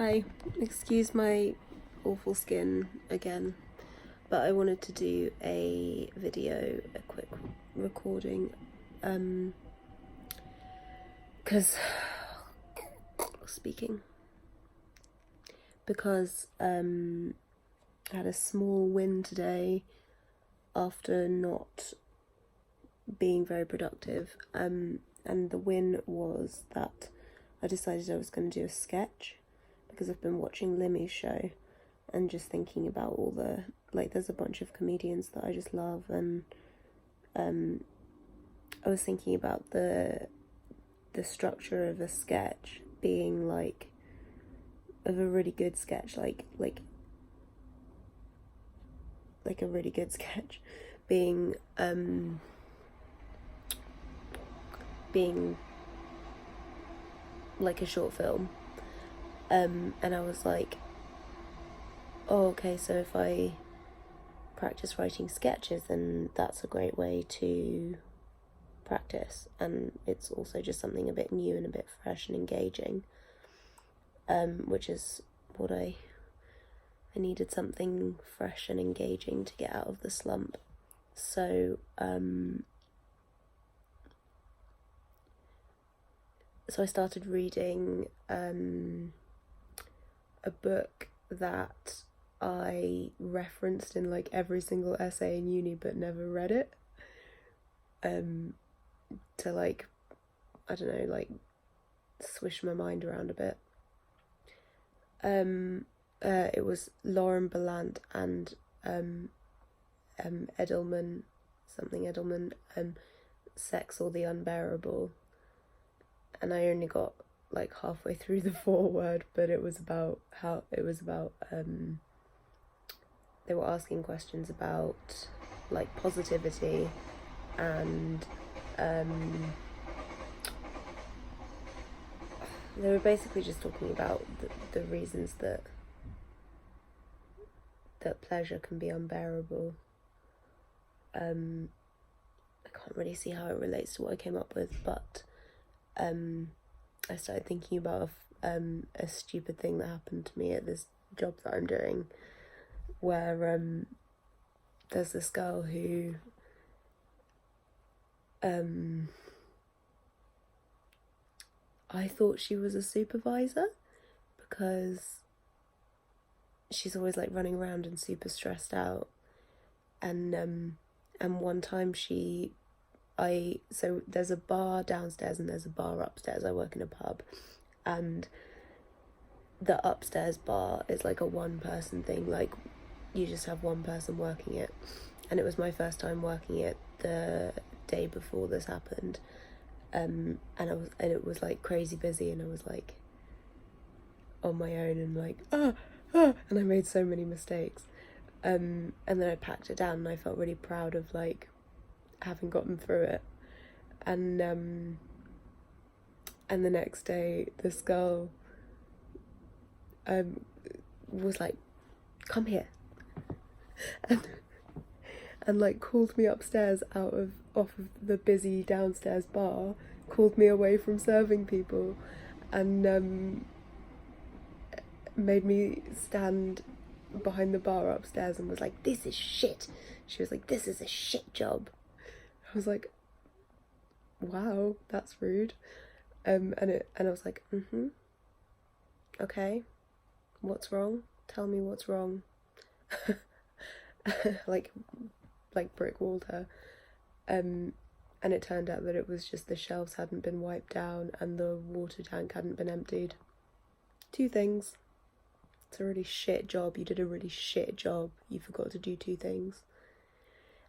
Hi, excuse my awful skin again, but I wanted to do a quick recording, because I had a small win today after not being very productive, and the win was that I decided I was going to do a sketch, because I've been watching Limmy's show and just thinking about all the, there's a bunch of comedians that I just love, and I was thinking about the structure of a sketch being of a really good sketch, like a really good sketch being like a short film. And I was like, oh, okay, so if I practice writing sketches, then that's a great way to practice, and it's also just something a bit new and a bit fresh and engaging, which is what I needed, something fresh and engaging to get out of the slump. So I started reading a book that I referenced in every single essay in uni but never read it, to I don't know, swish my mind around a bit. It was Lauren Ballant and Edelman, Sex or the Unbearable, and I only got halfway through the foreword, but it was about they were asking questions about positivity, and they were basically just talking about the reasons that pleasure can be unbearable. I can't really see how it relates to what I came up with, but I started thinking about a stupid thing that happened to me at this job that I'm doing, where there's this girl who I thought she was a supervisor, because she's always running around and super stressed out, and one time so there's a bar downstairs and there's a bar upstairs. I work in a pub, and the upstairs bar is a one-person thing, you just have one person working it, and it was my first time working it the day before this happened, and it was crazy busy, and I was on my own, and and I made so many mistakes, and then I packed it down, and I felt really proud of having gotten through it, and the next day this girl was come here, and called me upstairs off of the busy downstairs bar, called me away from serving people, and made me stand behind the bar upstairs, and was this is shit. She was this is a shit job. I was wow, that's rude. And I was okay, what's wrong? Tell me what's wrong. Brick walled her. And it turned out that it was just the shelves hadn't been wiped down and the water tank hadn't been emptied. 2 things. It's a really shit job. You did a really shit job. You forgot to do 2 things.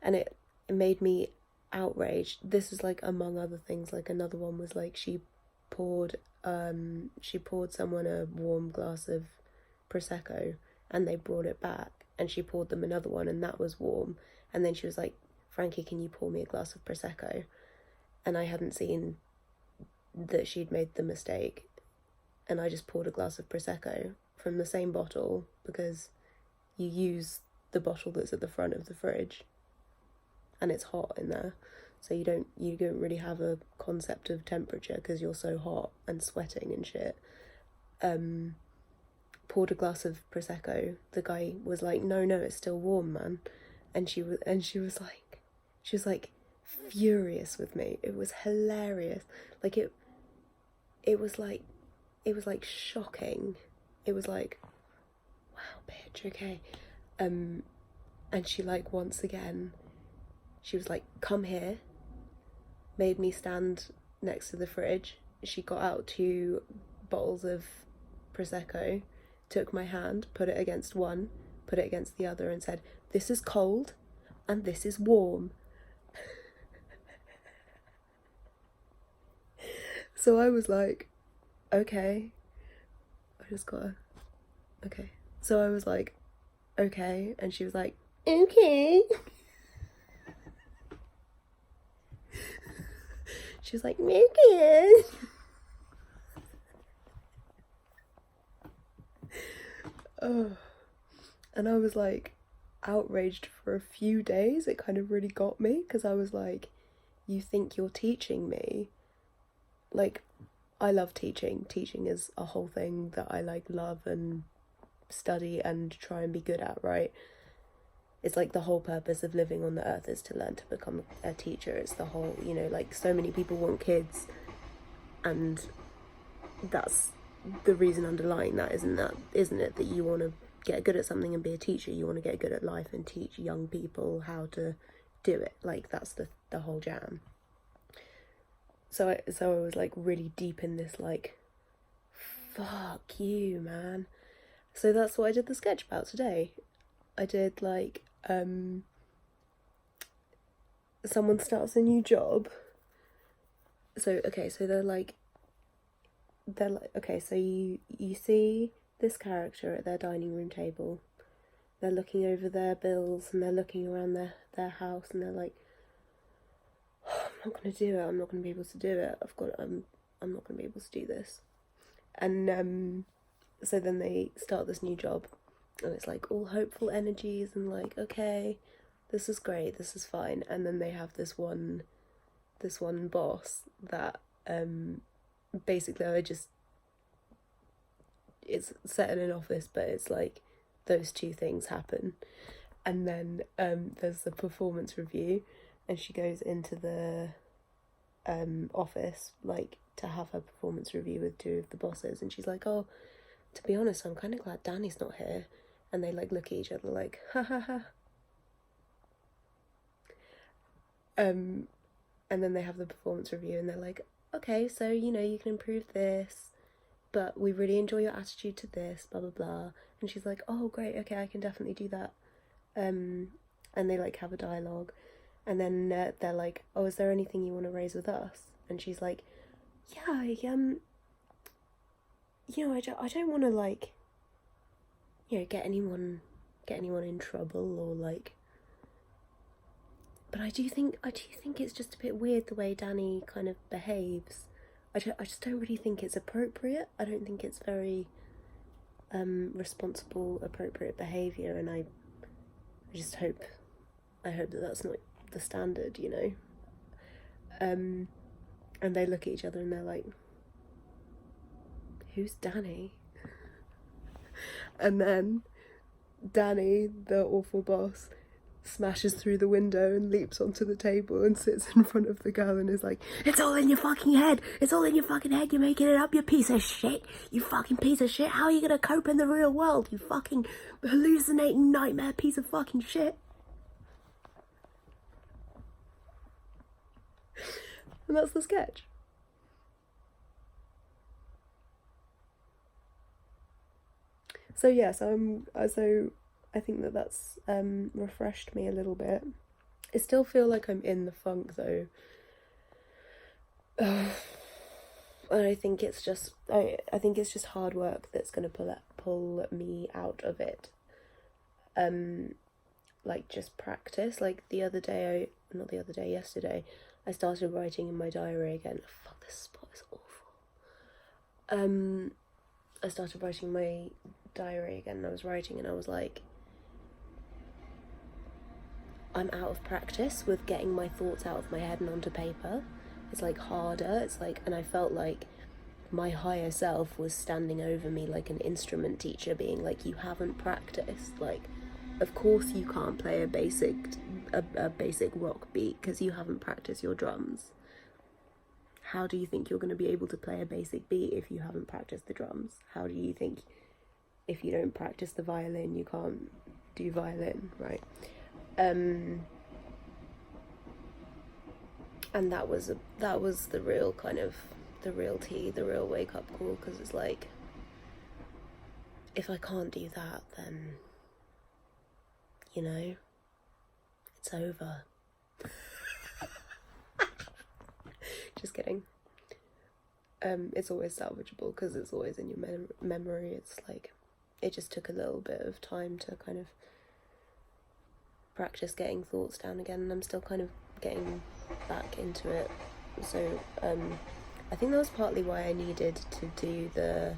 And it made me outraged. This is among other things. Another one was she poured someone a warm glass of Prosecco, and they brought it back, and she poured them another one, and that was warm, and then she was Frankie, can you pour me a glass of Prosecco? And I hadn't seen that she'd made the mistake, and I just poured a glass of Prosecco from the same bottle, because you use the bottle that's at the front of the fridge, and it's hot in there, so you don't really have a concept of temperature because you're so hot and sweating and shit. poured a glass of Prosecco, the guy was like, no, it's still warm, man. And she was like furious with me. It was hilarious. Like it was like shocking. It was like, wow, bitch, okay. And she like, once again, she was like, come here, made me stand next to the fridge. She got out 2 bottles of Prosecco, took my hand, put it against one, put it against the other, and said, this is cold and this is warm. So I was like, okay, okay. So I was like, okay, and she was like, okay. She was like, okay. Oh. And I was like outraged for a few days. It kind of really got me, because I was like, you think you're teaching me? Like, I love teaching. Teaching is a whole thing that I like love and study and try and be good at, right? It's like the whole purpose of living on the earth is to learn to become a teacher. It's the whole, you know, like, so many people want kids, and that's the reason underlying that, isn't it, that you want to get good at something and be a teacher. You want to get good at life and teach young people how to do it. Like, that's the whole jam. So I was like really deep in this, like, fuck you, man. So that's what I did the sketch about today. I did like, someone starts a new job. So okay, so they're like, okay, so you see this character at their dining room table. They're looking over their bills and they're looking around their house, and they're like, oh, I'm not gonna do it. I'm not gonna be able to do it. I'm not gonna be able to do this. And so then they start this new job, and it's like all hopeful energies and like, okay, this is great, this is fine. And then they have this one boss that basically it's set in an office, but it's like those 2 things happen. And then there's the performance review, and she goes into the office like to have her performance review with 2 of the bosses, and she's like, oh, to be honest, I'm kind of glad Danny's not here. And they like look at each other like, ha ha ha. And then they have the performance review, and they're like, okay, so, you know, you can improve this, but we really enjoy your attitude to this, blah blah blah. And she's like, oh great, okay, I can definitely do that. And they like have a dialogue, and then they're like, oh, is there anything you want to raise with us? And she's like, yeah, you know, I don't want to, like, you know, get anyone in trouble, or like, but I do think it's just a bit weird the way Danny kind of behaves. I just don't really think it's appropriate. I don't think it's very responsible, appropriate behaviour, and I hope that that's not the standard, you know. And they look at each other and they're like, who's Danny? And then Danny, the awful boss, smashes through the window and leaps onto the table and sits in front of the girl and is like, it's all in your fucking head, it's all in your fucking head, you're making it up, you piece of shit, you fucking piece of shit, how are you gonna cope in the real world, you fucking hallucinating nightmare piece of fucking shit. And that's the sketch. So yeah, so I think that's refreshed me a little bit. I still feel like I'm in the funk though. And I think it's just hard work that's gonna pull me out of it. Like just practice. Like yesterday, I started writing in my diary again. Fuck, this spot is awful. I started writing my diary again, and I was writing and I was like, I'm out of practice with getting my thoughts out of my head and onto paper. It's like harder, it's like, and I felt like my higher self was standing over me like an instrument teacher, being like, you haven't practiced. Like, of course you can't play a basic rock beat because you haven't practiced your drums. How do you think you're going to be able to play a basic beat if you haven't practiced the drums? How do you think if you don't practice the violin you can't do violin, right? And that was the real kind of, the real tea, the real wake up call, because it's like, if I can't do that, then, you know, it's over. Just kidding. It's always salvageable because it's always in your memory. It's like, it just took a little bit of time to kind of practice getting thoughts down again, and I'm still kind of getting back into it. So I think that was partly why I needed to do the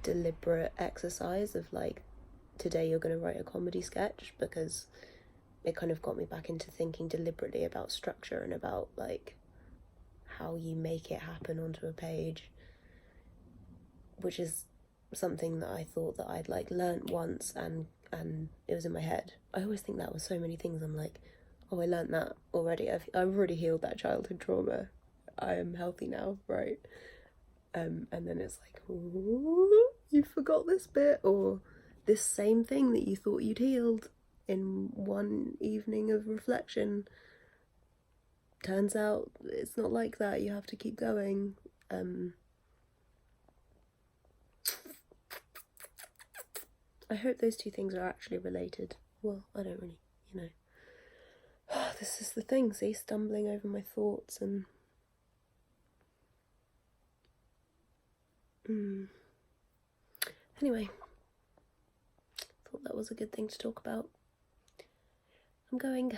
deliberate exercise of like, today you're going to write a comedy sketch, because it kind of got me back into thinking deliberately about structure and about like how you make it happen onto a page, which is something that I thought that I'd like learnt once and it was in my head. I always think that with so many things. I'm like, oh, I learnt that already. I've already healed that childhood trauma. I am healthy now, right? And then it's like, ooh, you forgot this bit, or this same thing that you thought you'd healed in one evening of reflection. Turns out it's not like that. You have to keep going. I hope those two things are actually related. Well, I don't really, you know. This is the thing, see, stumbling over my thoughts and... Anyway, thought that was a good thing to talk about. I'm going.